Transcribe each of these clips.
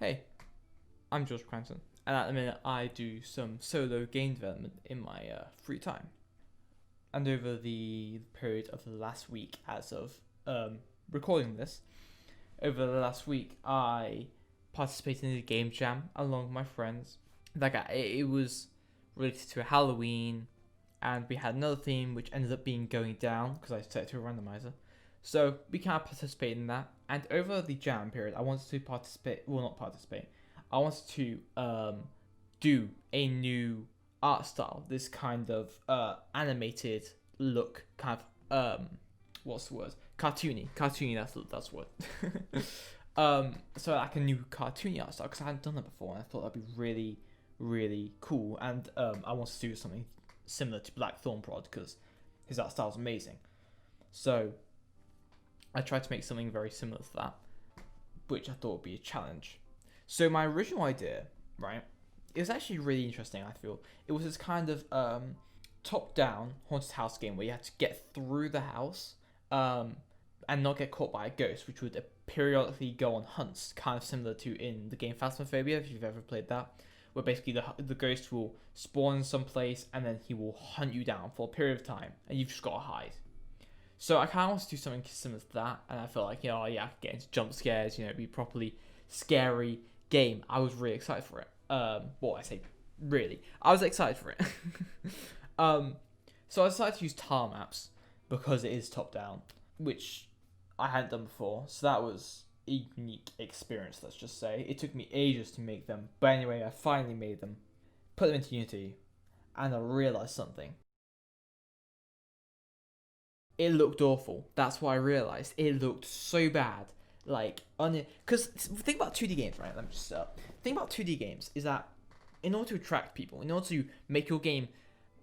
Hey, I'm George Cranton, and at the minute I do some solo game development in my free time. And over the period of the last week, as of recording this, over the last week I participated in a game jam along with my friends. It was related to Halloween, and we had another theme which ended up being going down because I set it to a randomizer. So we kind of participated in that, and over the jam period, I wanted to participate. Well, not participate. I wanted to do a new art style. This kind of animated look, kind of what's the word? Cartoony. That's the word. So like a new cartoony art style because I hadn't done that before, and I thought that'd be really, really cool. And I wanted to do something similar to Blackthorn Prod because his art style is amazing. So I tried to make something very similar to that, which I thought would be a challenge. So my original idea, right, it was actually really interesting, I feel. It was this kind of top-down haunted house game where you had to get through the house and not get caught by a ghost, which would periodically go on hunts, kind of similar to in the game Phasmophobia, if you've ever played that, where basically the ghost will spawn in some place and then he will hunt you down for a period of time, and you've just got to hide. So I kind of want to do something similar to that, and I felt like, I could get into jump scares, be properly scary game. I was really excited for it. I say really, I was excited for it. So I decided to use tile maps because it is top down, which I hadn't done before. So that was a unique experience. Let's just say it took me ages to make them, but anyway, I finally made them, put them into Unity, and I realized something. It looked awful. That's what I realized. It looked so bad. Because think about 2D games, right? Let me just think about 2D games is that in order to attract people, in order to make your game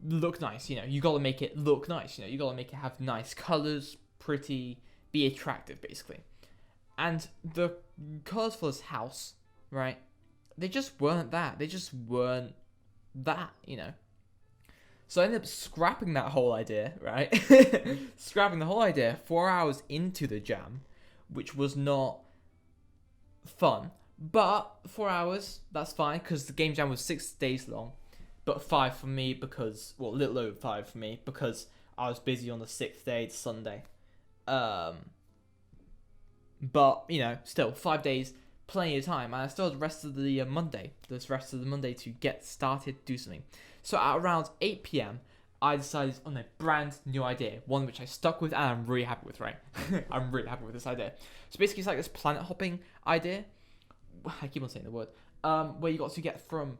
look nice, you gotta make it look nice. You gotta make it have nice colors, pretty, be attractive, basically. And the colors for this house, right? They just weren't that. They just weren't that. So I ended up scrapping that whole idea, right? Scrapping the whole idea 4 hours into the jam, which was not fun. But 4 hours, that's fine, because the game jam was 6 days long. But 5 for me because, a little over 5 for me because I was busy on the 6th day, it's Sunday. But, still, 5 days, plenty of time. And I still had the rest of the Monday to get started, do something. So at around 8 p.m, I decided on a brand new idea, one which I stuck with and I'm really happy with, right? I'm really happy with this idea. So basically it's like this planet hopping idea. I keep on saying the word. Where you got to get from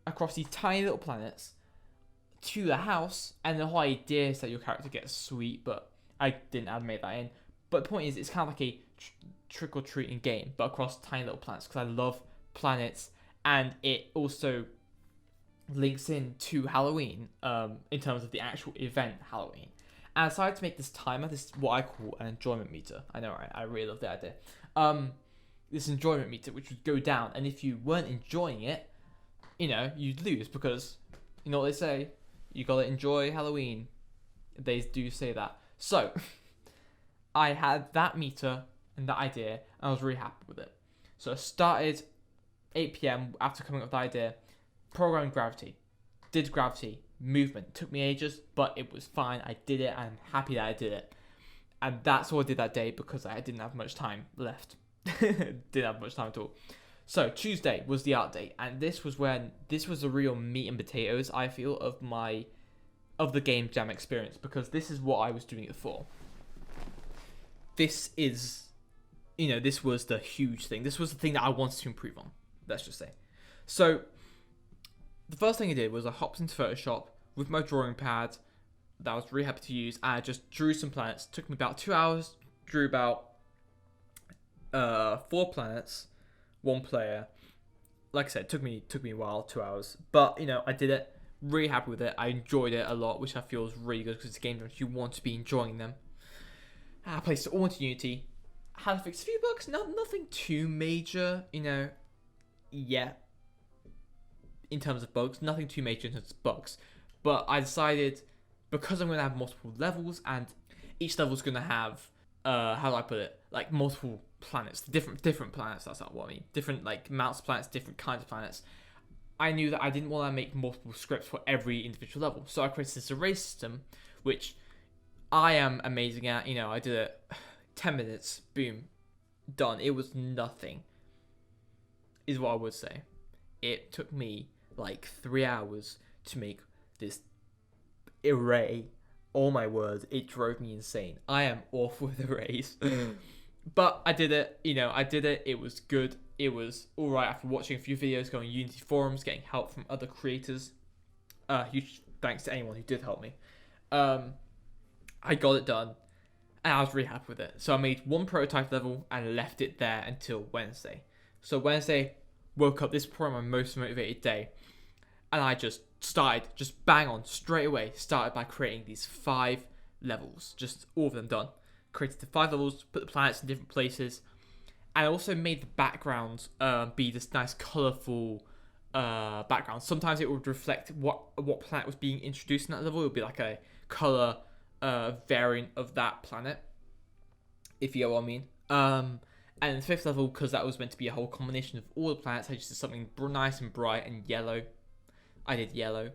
across these tiny little planets to the house, and the whole idea is that your character gets sweet, but I didn't animate that in. But the point is, it's kind of like a trick-or-treating game, but across tiny little planets, because I love planets, and it also links in to Halloween in terms of the actual event Halloween. And I decided to make this timer, this is what I call an enjoyment meter. I know, right? I really love the idea. This enjoyment meter, which would go down, and if you weren't enjoying it, you'd lose, because you know what they say, you gotta enjoy Halloween. They do say that. So I had that meter and that idea, and I was really happy with it. So I started 8 p.m. after coming up with the idea. Programming gravity, did gravity, movement, took me ages, but it was fine. I did it. I'm happy that I did it, and that's all I did that day because I didn't have much time left. Didn't have much time at all. So Tuesday was the art day, and this was the real meat and potatoes, I feel, of the game jam experience, because this is what I was doing it for. This is, this was the huge thing. This was the thing that I wanted to improve on. Let's just say. So the first thing I did was I hopped into Photoshop with my drawing pad that I was really happy to use, and I just drew some planets. It took me about 2 hours. Drew about 4 planets, 1 player. Like I said, it took me a while, 2 hours. But I did it. Really happy with it. I enjoyed it a lot, which I feel is really good because it's a game that you want to be enjoying them. I placed it all into Unity. Had to fix a few bugs. Nothing too major, yet. In terms of bugs, nothing too major in terms of bugs, but I decided, because I'm going to have multiple levels, and each level is going to have, how do I put it, like multiple planets, different planets. That's not what I mean. Different like amounts of planets, different kinds of planets. I knew that I didn't want to make multiple scripts for every individual level, so I created this array system, which I am amazing at. You know, I did it 10 minutes, boom, done. It was nothing, is what I would say. It took me like 3 hours to make this array. Oh my word, it drove me insane. I am awful with arrays. But I did it, you know, I did it. It was good. It was alright after watching a few videos, going on Unity forums, getting help from other creators. Huge thanks to anyone who did help me. I got it done, and I was really happy with it. So I made one prototype level and left it there until Wednesday. So Wednesday, woke up, this is probably my most motivated day, and I just started, just bang on, straight away, started by creating these 5 levels, just all of them done. Created the 5 levels, put the planets in different places, and I also made the background be this nice colourful background. Sometimes it would reflect what planet was being introduced in that level. It would be like a colour variant of that planet, if you know what I mean. And the 5th level, because that was meant to be a whole combination of all the planets, I just did something nice and bright and yellow. I did yellow.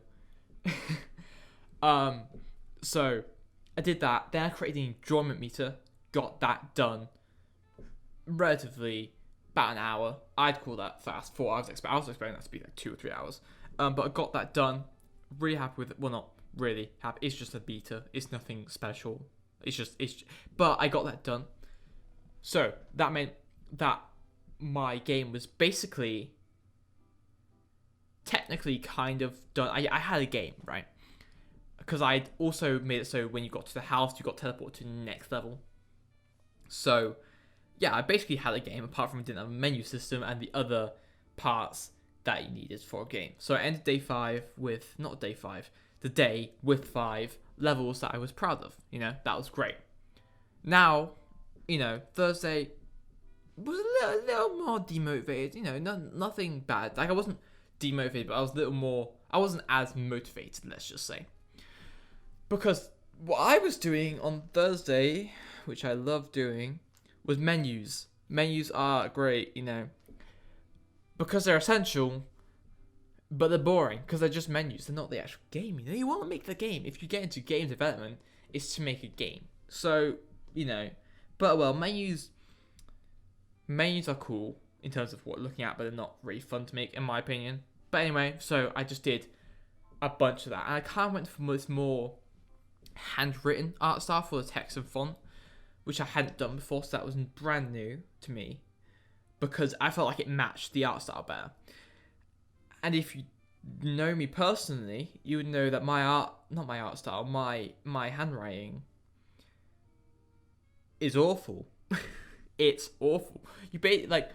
So I did that. Then I created an enjoyment meter. Got that done relatively about an hour. I'd call that fast. 4 hours. I was expecting that to be like 2 or 3 hours. But I got that done. Really happy with it. Well, not really happy. It's just a beta. It's nothing special. But I got that done. So that meant that my game was basically technically kind of done. I had a game, right? Because I'd also made it so when you got to the house, you got teleported to the next level. So yeah, I basically had a game, apart from it didn't have a menu system and the other parts that you needed for a game. So I ended day 5 with, not day 5, the day with 5 levels that I was proud of. You know, that was great. Now, you know, Thursday was a little more demotivated. You know, nothing bad. Like, I wasn't demotivated, but I was a little more, I wasn't as motivated, let's just say. Because what I was doing on Thursday, which I love doing, was menus. Menus are great, you know, because they're essential, but they're boring because they're just menus. They're not the actual game. You know, you want to make the game. If you get into game development, it's to make a game. So, you know, but well, menus are cool in terms of what looking at, but they're not really fun to make, in my opinion. But anyway, so I just did a bunch of that, and I kind of went for this more handwritten art style for the text and font, which I hadn't done before, so that was brand new to me because I felt like it matched the art style better. And if you know me personally, you would know that my handwriting is awful. It's awful. Like,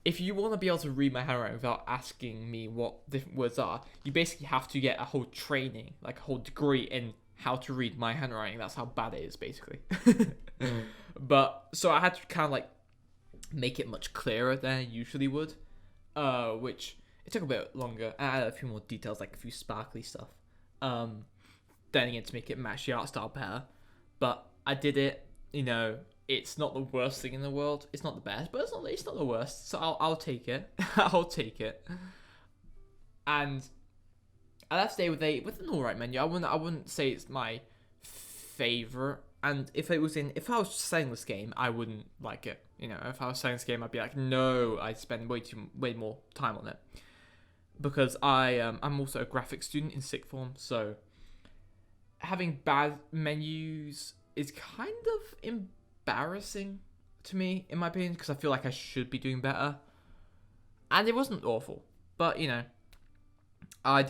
if you want to be able to read my handwriting without asking me what different words are, you basically have to get a whole training, like a whole degree in how to read my handwriting. That's how bad it is, basically. But, so I had to kind of like make it much clearer than I usually would, which it took a bit longer. I added a few more details, like a few sparkly stuff, then again to make it match the art style better. But I did it, you know. It's not the worst thing in the world. It's not the best, but it's not the worst. So I'll take it. I'll take it. And I left today with an alright menu. I wouldn't say it's my favorite. And if I was selling this game, I wouldn't like it. You know, if I was selling this game, I'd be like, no, I spend way more time on it. Because I'm also a graphics student in sixth form, so having bad menus is kind of embarrassing to me, in my opinion, because I feel like I should be doing better. And it wasn't awful, but you know, I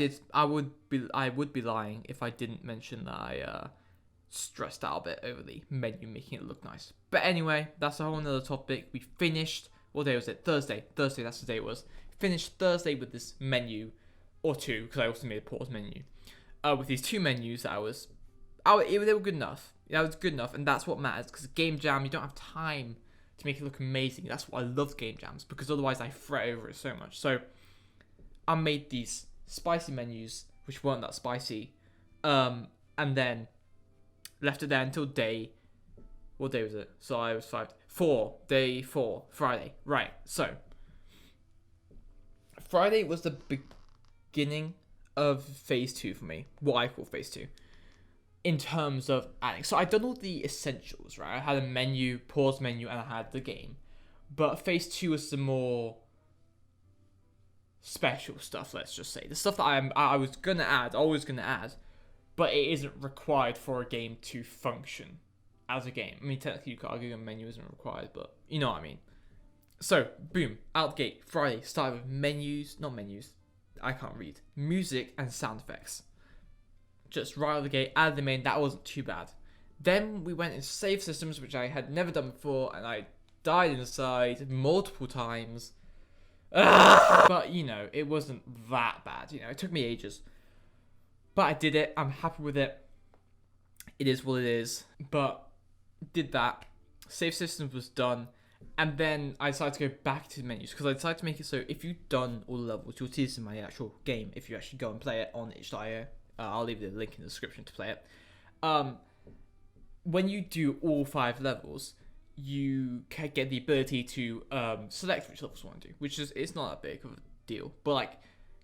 would be lying if I didn't mention that I stressed out a bit over the menu, making it look nice. But anyway, that's a whole nother topic. We finished, what day was it? Thursday, that's the day it was. Finished Thursday with this menu, or 2, because I also made a pause menu, with these 2 menus that they were good enough. That was good enough, and that's what matters, because game jam, you don't have time to make it look amazing. That's why I love game jams, because otherwise I fret over it so much. So I made these spicy menus, which weren't that spicy, and then left it there until what day was it? So I was Day 4, Friday. Right, so Friday was the beginning of phase 2 for me, what I call phase 2, in terms of adding. So I'd done all the essentials, right? I had a menu, pause menu, and I had the game. But phase 2 was the more special stuff, let's just say. The stuff that I was going to add, always going to add, but it isn't required for a game to function as a game. I mean, technically you could argue a menu isn't required, but you know what I mean. So, boom, out the gate, Friday, started with I can't read, music and sound effects. Just right out of the gate, added them in, that wasn't too bad. Then we went into save systems, which I had never done before, and I died inside multiple times. But, you know, it wasn't that bad, you know, it took me ages. But I did it, I'm happy with it. It is what it is. But, did that, save systems was done. And then I decided to go back to the menus because I decided to make it so if you've done all the levels, you'll see this in my actual game if you actually go and play it on itch.io. I'll leave the link in the description to play it. When you do all 5 levels, you can get the ability to select which levels you want to do, which is it's not that big of a deal. But like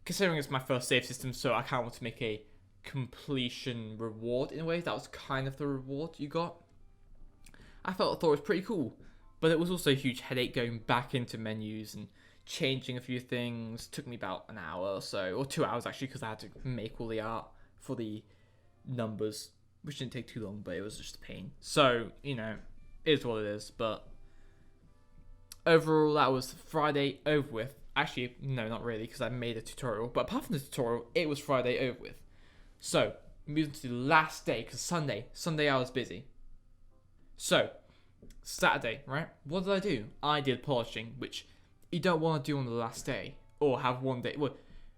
considering it's my first save system, so I kind of want to make a completion reward in a way. That was kind of the reward you got. I thought it was pretty cool. But it was also a huge headache going back into menus and changing a few things. Took me about an hour or so, or 2 hours actually, because I had to make all the art for the numbers, which didn't take too long, but it was just a pain. So, you know, it is what it is. But overall, that was Friday over with. Actually, no, not really, because I made a tutorial. But apart from the tutorial, it was Friday over with. So, moving to the last day, because Sunday I was busy. So, Saturday, right? What did I do? I did polishing, which you don't want to do on the last day, or have one day. Well,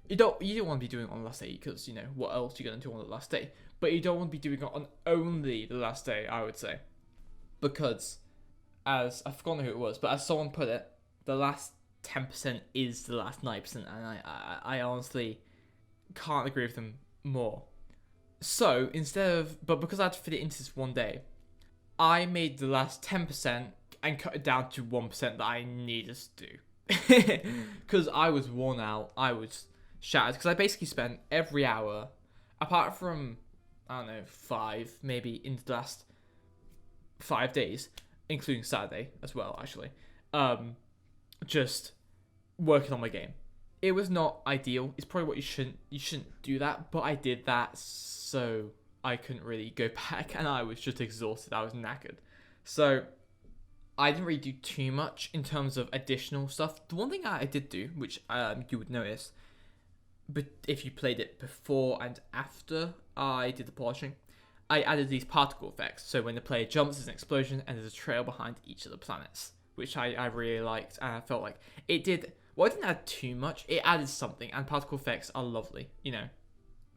you don't want to be doing it on the last day because you know what else you're gonna do on the last day. But you don't want to be doing it on only the last day, I would say, because as I've forgotten who it was, but as someone put it, the last 10% is the last 9%, and I honestly can't agree with them more. So but because I had to fit it into this one day, I made the last 10% and cut it down to 1% that I needed to do. Because I was worn out, I was shattered. Because I basically spent every hour, apart from, I don't know, 5, maybe in the last 5 days, including Saturday as well, actually, just working on my game. It was not ideal. It's probably what you shouldn't do that, but I did that, so I couldn't really go back, and I was just exhausted. I was knackered. So I didn't really do too much in terms of additional stuff. The one thing I did do, which you would notice, but if you played it before and after I did the polishing, I added these particle effects. So when the player jumps, there's an explosion, and there's a trail behind each of the planets, which I really liked, and I felt like it did. Well, I didn't add too much. It added something, and particle effects are lovely. You know,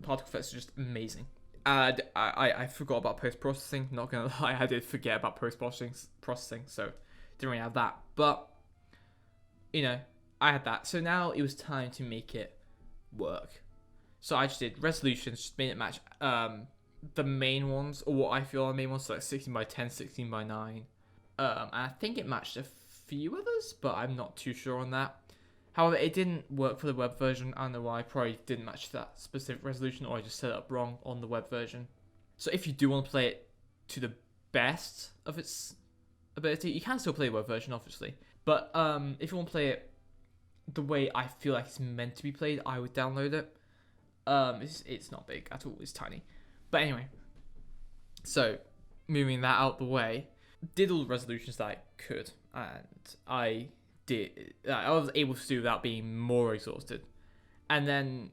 particle effects are just amazing. And I forgot about post-processing, not gonna lie, I did forget about post-processing, so didn't really have that. But, you know, I had that. So now it was time to make it work. So I just did resolutions, just made it match the main ones, or what I feel are the main ones, so like 16 by 10, 16 by 9. And I think it matched a few others, but I'm not too sure on that. However, it didn't work for the web version. I don't know why. I probably didn't match that specific resolution, or I just set it up wrong on the web version. So if you do want to play it to the best of its ability, you can still play the web version, obviously. But if you want to play it the way I feel like it's meant to be played, I would download it. It's not big at all. It's tiny. But anyway, so moving that out the way, did all the resolutions that I could, and I was able to do without being more exhausted. And then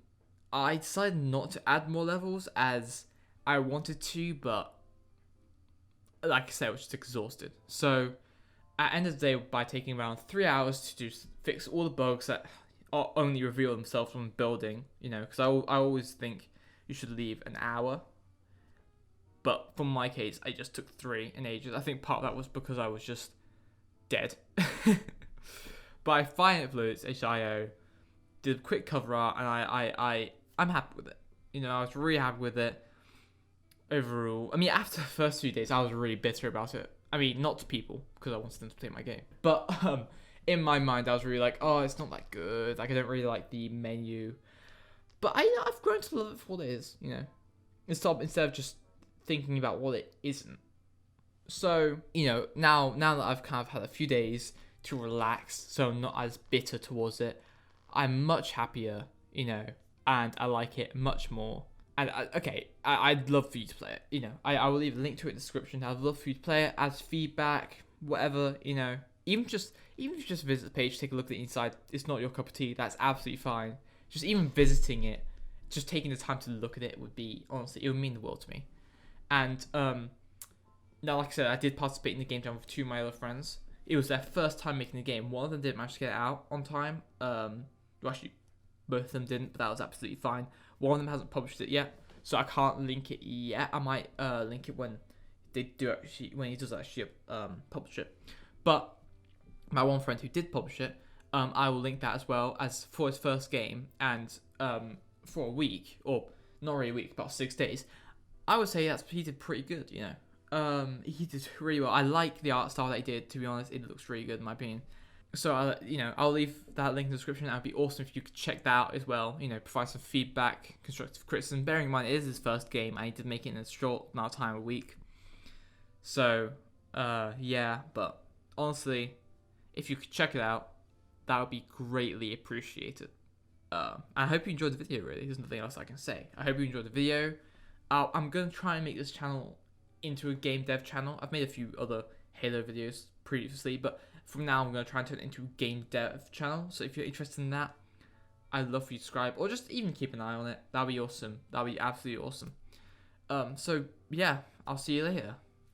I decided not to add more levels as I wanted to, but like I said, I was just exhausted. So at the end of the day, by taking around 3 hours to just fix all the bugs that only reveal themselves when building, you know, because I always think you should leave an hour. But for my case, I just took 3 in ages. I think part of that was because I was just dead. But I finally uploaded it to itch.io, did a quick cover art, and I'm happy with it. You know, I was really happy with it overall. I mean, after the first few days, I was really bitter about it. I mean, not to people, because I wanted them to play my game. But in my mind, I was really like, oh, it's not that good. Like, I don't really like the menu. But I've grown to love it for what it is, you know. Instead of just thinking about what it isn't. So, you know, now that I've kind of had a few days to relax, so I'm not as bitter towards it, I'm much happier, you know, and I like it much more. And I'd love for you to play it. You know, I will leave a link to it in the description. I'd love for you to play it as feedback, whatever. You know, even if you just visit the page, take a look at the inside. It's not your cup of tea. That's absolutely fine. Just even visiting it, just taking the time to look at it would be, honestly, it would mean the world to me. And now, like I said, I did participate in the game jam with two of my other friends. It was their first time making the game. One of them didn't manage to get it out on time. Well, actually, both of them didn't, but that was absolutely fine. One of them hasn't published it yet, so I can't link it yet. I might link it when he does actually publish it. But my one friend who did publish it, I will link that as well as for his first game, and for a week, or not really a week, about 6 days. I would say he did pretty good, you know. He did really well. I like the art style that he did. To be honest, it looks really good in my opinion. So I'll leave that link in the description. That'd be awesome if you could check that out as well. You know, provide some feedback, constructive criticism. Bearing in mind it is his first game, and he did make it in a short amount of time, a week. So yeah, but honestly, if you could check it out, that would be greatly appreciated. I hope you enjoyed the video. Really, there's nothing else I can say. I hope you enjoyed the video. I'm gonna try and make this channel into a game dev channel. I've made a few other Halo videos previously, but from now I'm going to try and turn it into a game dev channel. So if you're interested in that, I'd love for you to subscribe, or just even keep an eye on it. That'd be awesome. That'd be absolutely awesome. So yeah, I'll see you later.